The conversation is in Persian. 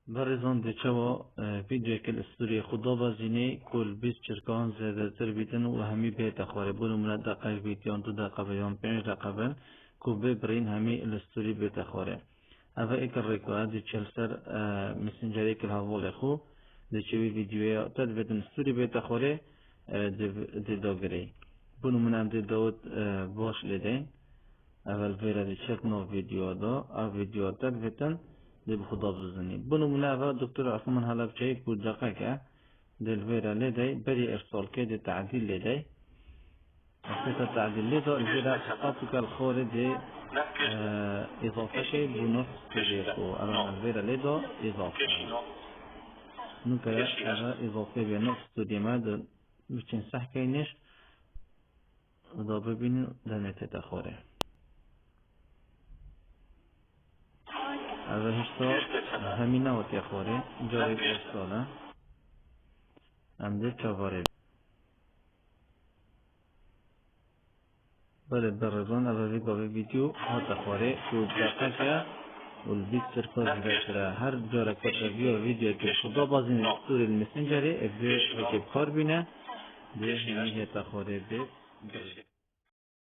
برزان دچوا ویدیو کل استوری خدا بازینه کل 20 چرکان زیاده تر بیتن و همی به تخواره بونو من دقیق بیتیان 2 دقیقه بیان 5 دقیقه کوبه برین همی الاستوری به تخواره اوه ایک ریکواد دی چل سر مسنجری کل حوال خو دی چوی ویدیویا تد بیتن استوری به تخواره دی داگری بونو من هم دی داود باش لیده اول ویرا دی چک نو ویدیو دا او ویدیو تد بیتن دی بخدا بزنی بونو منافع دکتر عثمان حلبچی بود دقیقه دل ویرا لیده بری ارسال که دی تعدیل لیده اصلا تعدیل لیده الویرا حقاقت الخوره دی اضافه که بنفس تجیبو الان الویرا لیده اضافه نکره اضافه به نفس تجیمه در بچین صح کینش دا ببینیم در نتیجه خوره از هشتا همین نوتی خوره جایی ارساله امده چواره بله برزان اولی گاوی ویدیو ها تخواره که دقیقه والبيت سركوز بشرة هر جارة كتابيو وفيديو كشوبا بازين الستوري المسنجري افدي بكار بينا دي هي تخوري بي